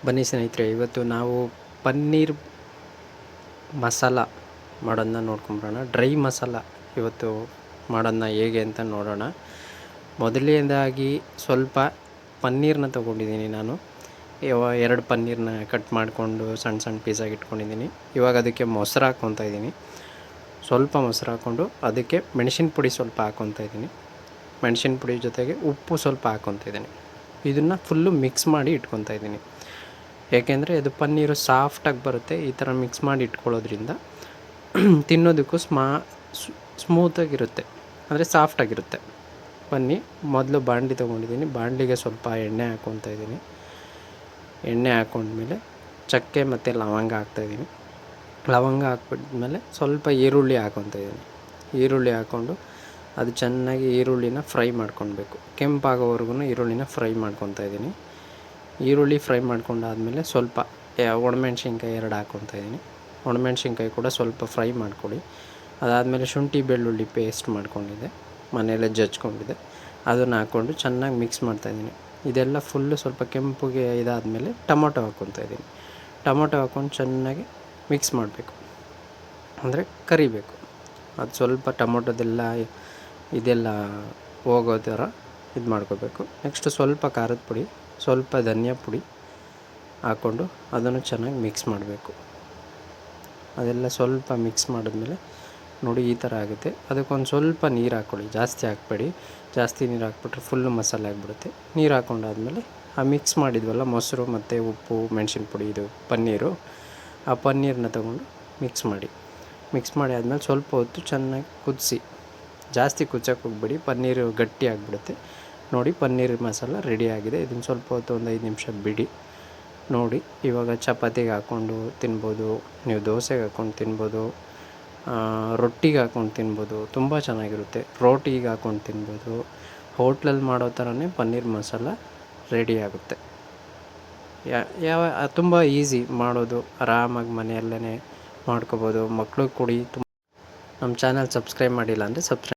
ಬನ್ನಿ ಸ್ನೇಹಿತರೆ, ಇವತ್ತು ನಾವು ಪನ್ನೀರ್ ಮಸಾಲ ಮಾಡೋದನ್ನ ನೋಡ್ಕೊಂಬರೋಣ. ಡ್ರೈ ಮಸಾಲ ಇವತ್ತು ಮಾಡೋದನ್ನ ಹೇಗೆ ಅಂತ ನೋಡೋಣ. ಮೊದಲನೇದಾಗಿ ಸ್ವಲ್ಪ ಪನ್ನೀರನ್ನ ತೊಗೊಂಡಿದ್ದೀನಿ ನಾನು. 2 ಪನ್ನೀರನ್ನ ಕಟ್ ಮಾಡಿಕೊಂಡು ಸಣ್ಣ ಸಣ್ಣ ಪೀಸಾಗಿ ಇಟ್ಕೊಂಡಿದ್ದೀನಿ. ಇವಾಗ ಅದಕ್ಕೆ ಮೊಸರು ಹಾಕ್ಕೊತಾ ಇದ್ದೀನಿ. ಸ್ವಲ್ಪ ಮೊಸರು ಹಾಕ್ಕೊಂಡು ಅದಕ್ಕೆ ಮೆಣಸಿನ ಪುಡಿ ಸ್ವಲ್ಪ ಹಾಕ್ಕೊತಾ ಇದ್ದೀನಿ. ಮೆಣಸಿನ ಪುಡಿ ಜೊತೆಗೆ ಉಪ್ಪು ಸ್ವಲ್ಪ ಹಾಕ್ಕೊತಾ ಇದ್ದೀನಿ. ಇದನ್ನು ಫುಲ್ಲು ಮಿಕ್ಸ್ ಮಾಡಿ ಇಟ್ಕೊತಾ ಇದ್ದೀನಿ. ಏಕೆಂದರೆ ಇದು ಪನ್ನೀರು ಸಾಫ್ಟಾಗಿ ಬರುತ್ತೆ. ಈ ಥರ ಮಿಕ್ಸ್ ಮಾಡಿ ಇಟ್ಕೊಳ್ಳೋದ್ರಿಂದ ತಿನ್ನೋದಕ್ಕೂ ಸ್ಮೂತಾಗಿರುತ್ತೆ, ಅಂದರೆ ಸಾಫ್ಟಾಗಿರುತ್ತೆ. ಬನ್ನಿ, ಮೊದಲು ಬಾಣಲಿ ತೊಗೊಂಡಿದ್ದೀನಿ. ಬಾಣಲಿಗೆ ಸ್ವಲ್ಪ ಎಣ್ಣೆ ಹಾಕ್ಕೊತಾ ಇದ್ದೀನಿ. ಎಣ್ಣೆ ಹಾಕ್ಕೊಂಡ್ಮೇಲೆ ಚಕ್ಕೆ ಮತ್ತು ಲವಂಗ ಹಾಕ್ತಾಯಿದ್ದೀನಿ. ಲವಂಗ ಹಾಕ್ಬಿಟ್ಮೇಲೆ ಸ್ವಲ್ಪ ಈರುಳ್ಳಿ ಹಾಕ್ಕೊತಾ ಇದ್ದೀನಿ. ಈರುಳ್ಳಿ ಹಾಕ್ಕೊಂಡು ಅದು ಚೆನ್ನಾಗಿ ಈರುಳ್ಳಿನ ಫ್ರೈ ಮಾಡ್ಕೊಳ್ಬೇಕು. ಕೆಂಪಾಗೋವರೆಗೂ ಈರುಳ್ಳಿನ ಫ್ರೈ ಮಾಡ್ಕೊತಾ ಇದ್ದೀನಿ. ಈರುಳ್ಳಿ ಫ್ರೈ ಮಾಡ್ಕೊಂಡಾದಮೇಲೆ ಸ್ವಲ್ಪ ಒಣಮೆಣ್ಸಿನ್ಕಾಯಿ 2 ಹಾಕ್ಕೊತಾ ಇದ್ದೀನಿ. ಒಣಮೆಣ್ಸಿನ್ಕಾಯಿ ಕೂಡ ಸ್ವಲ್ಪ ಫ್ರೈ ಮಾಡ್ಕೊಳ್ಳಿ. ಅದಾದಮೇಲೆ ಶುಂಠಿ ಬೆಳ್ಳುಳ್ಳಿ ಪೇಸ್ಟ್ ಮಾಡ್ಕೊಂಡಿದ್ದೆ, ಮನೆಯಲ್ಲೇ ಜಜ್ಕೊಂಡಿದ್ದೆ, ಅದನ್ನು ಹಾಕ್ಕೊಂಡು ಚೆನ್ನಾಗಿ ಮಿಕ್ಸ್ ಮಾಡ್ತಾಯಿದ್ದೀನಿ. ಇದೆಲ್ಲ ಫುಲ್ಲು ಸ್ವಲ್ಪ ಕೆಂಪುಗೆ ಇದಾದಮೇಲೆ ಟೊಮೊಟೊ ಹಾಕ್ಕೊತಾ ಇದ್ದೀನಿ. ಟೊಮೊಟೊ ಹಾಕ್ಕೊಂಡು ಚೆನ್ನಾಗಿ ಮಿಕ್ಸ್ ಮಾಡಬೇಕು, ಅಂದರೆ ಕರಿಬೇಕು. ಅದು ಸ್ವಲ್ಪ ಟೊಮೊಟೊದೆಲ್ಲ ಇದೆಲ್ಲ ಹೋಗೋ ಥರ ಇದು ಮಾಡ್ಕೋಬೇಕು. ನೆಕ್ಸ್ಟು ಸ್ವಲ್ಪ ಖಾರದ ಪುಡಿ, ಸ್ವಲ್ಪ ಧನಿಯಾ ಪುಡಿ ಹಾಕ್ಕೊಂಡು ಅದನ್ನು ಚೆನ್ನಾಗಿ ಮಿಕ್ಸ್ ಮಾಡಬೇಕು. ಅದೆಲ್ಲ ಸ್ವಲ್ಪ ಮಿಕ್ಸ್ ಮಾಡಿದ್ಮೇಲೆ ನೋಡಿ ಈ ಥರ ಆಗುತ್ತೆ. ಅದಕ್ಕೊಂದು ಸ್ವಲ್ಪ ನೀರು ಹಾಕ್ಕೊಳ್ಳಿ, ಜಾಸ್ತಿ ಹಾಕಬೇಡಿ. ಜಾಸ್ತಿ ನೀರು ಹಾಕ್ಬಿಟ್ರೆ ಫುಲ್ಲು ಮಸಾಲೆ ಆಗಿಬಿಡುತ್ತೆ. ನೀರು ಹಾಕ್ಕೊಂಡಾದ್ಮೇಲೆ ಆ ಮಿಕ್ಸ್ ಮಾಡಿದ್ವಲ್ಲ ಮೊಸರು ಮತ್ತು ಉಪ್ಪು ಮೆಣಸಿನ ಪುಡಿ, ಇದು ಪನ್ನೀರು, ಆ ಪನ್ನೀರನ್ನ ತೊಗೊಂಡು ಮಿಕ್ಸ್ ಮಾಡಿ ಆದಮೇಲೆ ಸ್ವಲ್ಪ ಹೊತ್ತು ಚೆನ್ನಾಗಿ ಕುದಿಸಿ. ಜಾಸ್ತಿ ಕುದಿಸೋಕೆ ಹೋಗಬೇಡಿ, ಪನ್ನೀರು ಗಟ್ಟಿ ಆಗಿಬಿಡುತ್ತೆ. ನೋಡಿ, ಪನ್ನೀರ್ ಮಸಾಲ ರೆಡಿ ಆಗಿದೆ. ಇದನ್ನು ಸ್ವಲ್ಪ ಹೊತ್ತು ಒಂದು 5 ನಿಮಿಷ ಬಿಡಿ. ನೋಡಿ, ಇವಾಗ ಚಪಾತಿಗೆ ಹಾಕ್ಕೊಂಡು ತಿನ್ಬೋದು, ನೀವು ದೋಸೆಗೆ ಹಾಕ್ಕೊಂಡು ತಿನ್ಬೋದು, ರೊಟ್ಟಿಗೆ ಹಾಕ್ಕೊಂಡು ತಿನ್ಬೋದು. ತುಂಬ ಚೆನ್ನಾಗಿರುತ್ತೆ. ರೋಟಿಗೆ ಹಾಕ್ಕೊಂಡು ತಿನ್ಬೋದು. ಹೋಟ್ಲಲ್ಲಿ ಮಾಡೋ ಥರನೇ ಪನ್ನೀರ್ ಮಸಾಲ ರೆಡಿ ಆಗುತ್ತೆ. ತುಂಬ ಈಸಿ ಮಾಡೋದು, ಆರಾಮಾಗಿ ಮನೆಯಲ್ಲೇ ಮಾಡ್ಕೋಬೋದು. ಮಕ್ಕಳು ಕೊಡಿ. ನಮ್ಮ ಚಾನಲ್ ಸಬ್ಸ್ಕ್ರೈಬ್ ಮಾಡಿಲ್ಲ ಅಂದರೆ ಸಬ್ಸ್ಕ್ರೈಬ್